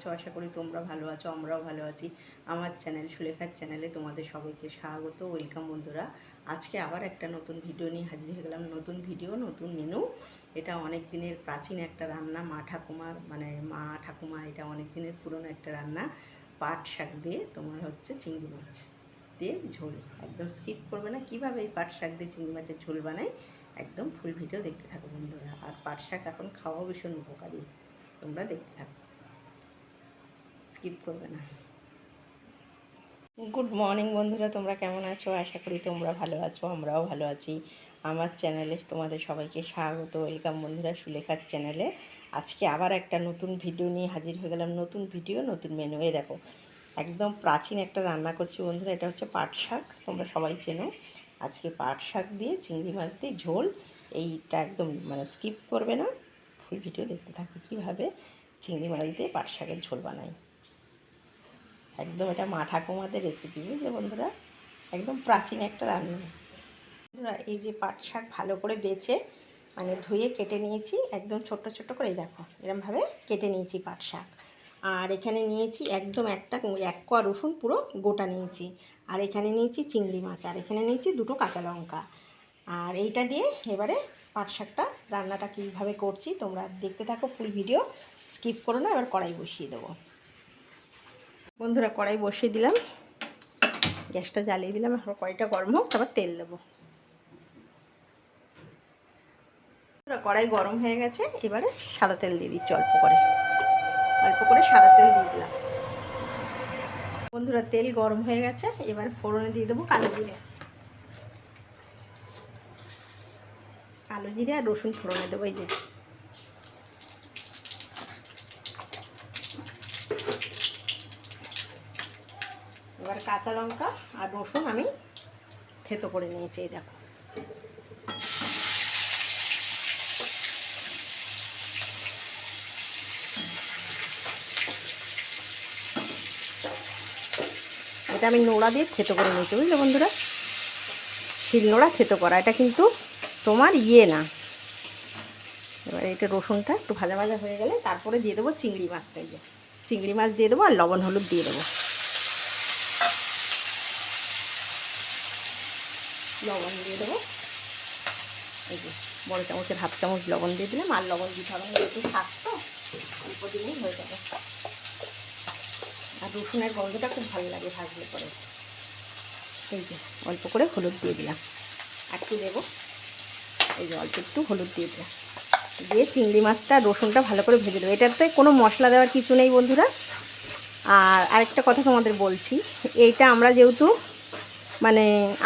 আছো? আশা করি তোমরা ভালো আছো, আমরাও ভালো আছি। আমার চ্যানেল সুলেখার চ্যানেলে তোমাদের সবাইকে স্বাগত, ওয়েলকাম বন্ধুরা। আজকে আবার একটা নতুন ভিডিও নিয়ে হাজির হয়ে গেলাম। নতুন ভিডিও, নতুন মেনু। এটা অনেক দিনের প্রাচীন একটা রান্না, মা ঠাকুমা এটা অনেক দিনের পুরনো একটা রান্না। পাট শাক দিয়ে তোমার হচ্ছে চিংড়ি মাছ দিয়ে ঝোল। একদম স্কিপ করবে না, কীভাবে এই পাট শাক দিয়ে চিংড়ি মাছের ঝোল বানাই একদম ফুল ভিডিও দেখতে থাকো বন্ধুরা। আর পাট শাক এখন খাওয়াও ভীষণ উপকারী, তোমরা দেখতে থাকো, স্কিপ করবে না। গুড মর্নিং বন্ধুরা, তোমরা কেমন আছো? আশা করি তোমরা ভালো আছো, আমরাও ভালো আছি। আমার চ্যানেলে তোমাদের সবাইকে স্বাগত, ওয়েলকাম বন্ধুরা, সুলেখার চ্যানেলে। আজকে আবার একটা নতুন ভিডিও নিয়ে হাজির হয়ে গেলাম। নতুন ভিডিও, নতুন মেনু। দেখো, একদম প্রাচীন একটা রান্না করছি বন্ধুরা। এটা হচ্ছে পাট শাক, তোমরা সবাই চেনো। আজকে পাট শাক দিয়ে চিংড়ি মাছ দিয়ে ঝোল। এইটা একদম স্কিপ করবে না, ফুল ভিডিও দেখতে থাকবে কীভাবে চিংড়ি মাছ দিয়ে পাট শাকের ঝোল বানাই। একদম এটা মা ঠাকুমাদের রেসিপি, বুঝলে বন্ধুরা, একদম প্রাচীন একটা রান্না। বন্ধুরা, এই যে পাট শাক ভালো করে বেছে ধুয়ে কেটে নিয়েছি, একদম ছোট্ট ছোট্ট করে। দেখো এরকমভাবে কেটে নিয়েছি পাট শাক। আর এখানে নিয়েছি একদম এক কোয়া রসুন পুরো গোটা নিয়েছি। আর এখানে নিয়েছি চিংড়ি মাছ, আর এখানে নিয়েছি দুটো কাঁচা লঙ্কা। আর এইটা দিয়ে এবারে পাট শাকটা রান্নাটা কীভাবে করছি তোমরা দেখতে থাকো, ফুল ভিডিও স্কিপ করো না। এবার কড়াই বসিয়ে দেবো বন্ধুরা। কড়াই বসিয়ে দিলাম, গ্যাসটা জ্বালিয়ে দিলাম। এখন কড়াইটা গরম হোক, তারপর তেল দেবো। কড়াই গরম হয়ে গেছে, এবারে সাদা তেল দিয়ে দিচ্ছি। অল্প করে সাদা তেল দিয়ে দিলাম বন্ধুরা। তেল গরম হয়ে গেছে, এবার ফোড়নে দিয়ে দেবো কালো জিরে আর রসুন ফোড়নে দেবো। এই যে এবার কাঁচা লঙ্কা আর রসুন আমি থেতো করে নিয়েছি। এই দেখো, এটা আমি নোড়া দিয়ে থেতো করে নিয়েছি, বুঝলে বন্ধুরা। শিল নোড়া থেতো করা, এটা কিন্তু তোমার না। এবার এটা রসুনটা একটু ভাজা ভাজা হয়ে গেলে তারপরে দিয়ে দেবো চিংড়ি মাছটা। এই যে চিংড়ি মাছ দিয়ে দেবো, আর লবণ হলুদ দিয়ে দেবো। লবণ দিয়ে দেবো, এই যে বড় চামচের হাফ চামচ লবণ দিয়ে দিলাম। আর লবণ দিতে হবে না, একটু থাকতো অল্প দিনেই হয়ে যাবে। আর রসুনের গন্ধটা খুব ভালো লাগে ভাজলে পরে। এই যে অল্প করে হলুদ দিয়ে দিলাম, একটু দেবো। এই যে অল্প একটু হলুদ দিয়ে দিলাম, দিয়ে চিংড়ি মাছটা রসুনটা ভালো করে ভেজে দেবো। এটাতে কোনো মশলা দেওয়ার কিছু নেই বন্ধুরা। আর আরেকটা কথা তোমাদের বলছি, এইটা আমরা যেহেতু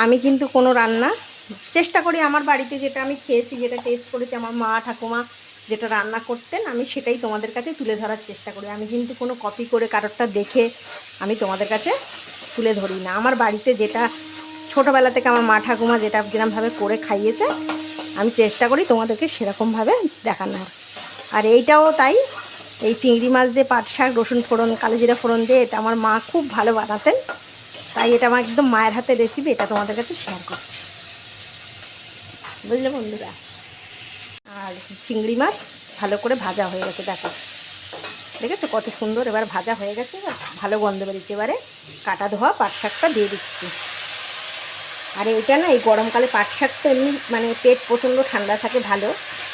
আমি কিন্তু কোনো রান্না চেষ্টা করি, আমার বাড়িতে যেটা আমি খেয়েছি, যেটা টেস্ট করেছি, আমার মা ঠাকুমা যেটা রান্না করতেন, আমি সেটাই তোমাদের কাছে তুলে ধরার চেষ্টা করি। আমি কিন্তু কোনো কপি করে কারোরটা দেখে আমি তোমাদের কাছে তুলে ধরি না। আমার বাড়িতে যেটা ছোটোবেলা থেকে আমার মা ঠাকুমা যেরকমভাবে করে খাইয়েছে, আমি চেষ্টা করি তোমাদেরকে সেরকমভাবে দেখানোর। আর এইটাও তাই, এই চিংড়ি মাছ দিয়ে পাট শাক রসুন ফোড়ন কালো জিরা ফোড়ন দিয়ে এটা আমার মা খুব ভালো বানাতেন, তাই এটা আমার একদম মায়ের হাতের রেসিপি, এটা তোমাদের কাছে শেয়ার করছি, বুঝলে বন্ধুরা। আর চিংড়ি মাছ ভালো করে ভাজা হয়ে গেছে, দেখেছো কত সুন্দর এবার ভাজা হয়ে গেছে। এবার ভালো গন্ধ বেরিয়েছে। এবারে কাটা ধোয়া পাট শাকটা দিয়ে দিচ্ছি। আর এইটা না, এই গরমকালে পাট শাক তো এমনি পেট প্রচণ্ড ঠান্ডা থাকে, ভালো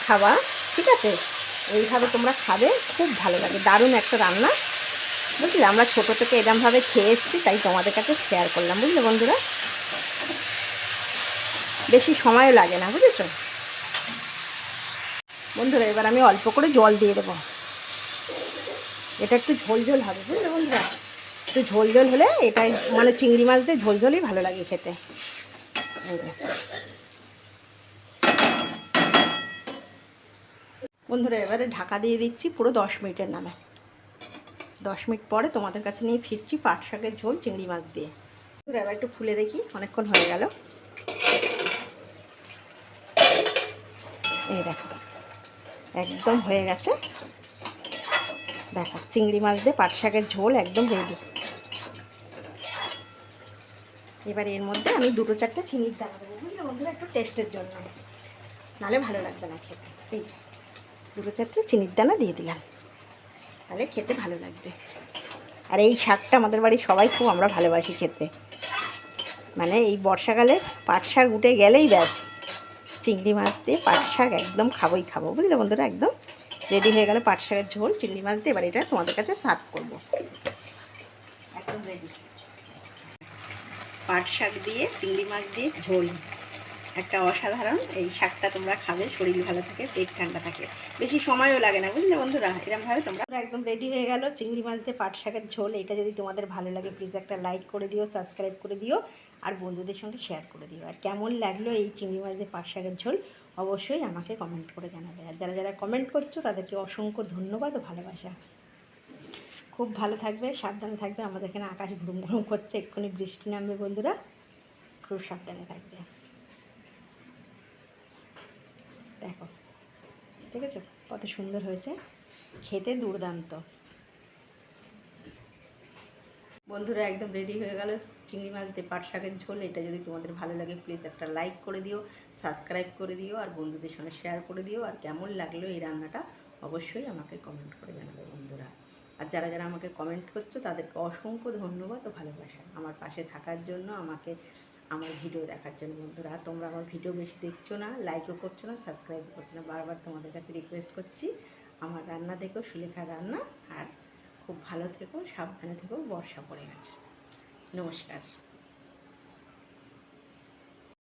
খাওয়া, ঠিক আছে। এইভাবে তোমরা খাবে, খুব ভালো লাগে, দারুণ একটা রান্না, বুঝলে। আমরা ছোটো থেকে এরমভাবে খেয়ে এসেছি, তাই তোমাদের কাছে শেয়ার করলাম, বুঝলে বন্ধুরা। বেশি সময়ও লাগে না, বুঝেছো বন্ধুরা। এবার আমি অল্প করে জল দিয়ে দেবো। এটা একটু ঝোল ঝোল হবে, বুঝলে বন্ধুরা। একটু ঝোল ঝোল হলে এটাই চিংড়ি মাছ দিয়ে ঝোল ঝোলই ভালো লাগে খেতে। বন্ধুরা, এবারে ঢাকা দিয়ে দিচ্ছি পুরো 10 মিনিটের নামে। 10 মিনিট পরে তোমাদের কাছে নিয়ে ফিরছি পাট শাকের ঝোল চিংড়ি মাছ দিয়ে। এবার একটু খুলে দেখি, অনেকক্ষণ হয়ে গেল। এই দেখো, একদম হয়ে গেছে। দেখো চিংড়ি মাছ দিয়ে পাট শাকের ঝোল একদম রেডি। এবার এর মধ্যে আমি 2-4টে চিনির দানা দেবো, বুঝলে বন্ধুরা, একটু টেস্টের জন্য, নাহলে ভালো লাগবে না খেতে। এই যে 2-4টে চিনির দানা দিয়ে দিলাম। তাহলে খেতে ভালো লাগবে। আর এই শাকটা আমাদের বাড়ির সবাই খুব আমরা ভালোবাসি খেতে। মানে এই বর্ষাকালে পাট শাক উঠে গেলেই ব্যাস, চিংড়ি মাছ দিয়ে পাট শাক একদম খাবোই খাবো, বুঝলে বন্ধুরা। একদম রেডি হয়ে গেলে পাট শাকের ঝোল চিংড়ি মাছ দিয়ে। এবার এটা তোমাদের কাছে সার্ভ করবো। একদম রেডি পাট শাক দিয়ে চিংড়ি মাছ দিয়ে ঝোল, একটা অসাধারণ। এই শাকটা তোমরা খাবে, শরীর ভালো থাকে, পেট ঠান্ডা থাকে, বেশি সময়ও লাগে না, বুঝলে বন্ধুরা। এরকমভাবে তোমরা একদম রেডি হয়ে গেল চিংড়ি মাছ দিয়ে পাট শাকের ঝোল। এটা যদি তোমাদের ভালো লাগে প্লিজ একটা লাইক করে দিও, সাবস্ক্রাইব করে দিও, আর বন্ধুদের সঙ্গে শেয়ার করে দিও। আর কেমন লাগলো এই চিংড়ি মাছ দিয়ে পাট শাকের ঝোল অবশ্যই আমাকে কমেন্ট করে জানাবে। আর যারা যারা কমেন্ট করছো তাদেরকে অসংখ্য ধন্যবাদ ও ভালোবাসা। খুব ভালো থাকবে, সাবধানে থাকবে। আমাদের এখানে আকাশ ঘুরুম ঘুরুম করছে, এক্ষুনি বৃষ্টি নামবে বন্ধুরা, খুব সাবধানে থাকবে। দেখো, দেখেছো কত সুন্দর হয়েছে, খেতে দুর্দান্ত। বন্ধুরা একদম রেডি হয়ে গেল চিংড়ি মাছ দিয়ে পাট শাকের ঝোল। এটা যদি তোমাদের ভালো লাগে প্লিজ একটা লাইক করে দিও, সাবস্ক্রাইব করে দিও, আর বন্ধুদের সঙ্গে শেয়ার করে দিও। আর কেমন লাগলো এই রান্নাটা অবশ্যই আমাকে কমেন্ট করে জানাবে বন্ধুরা। আর যারা যারা আমাকে কমেন্ট করছো তাদেরকে অসংখ্য ধন্যবাদ ও ভালোবাসা আমার পাশে থাকার জন্য, আমাকে আমার ভিডিও দেখার জন্য। বন্ধুরা তোমরা আমার ভিডিও বেশি দেখছো না, লাইকও করছো না, সাবস্ক্রাইবও করছো না, বারবার তোমাদের কাছে রিকোয়েস্ট করছি আমার রান্না দেখো, সুলেখার রান্না। আর খুব ভালো থেকো, সাবধানে থেকো, বর্ষা পড়ে গেছে। নমস্কার।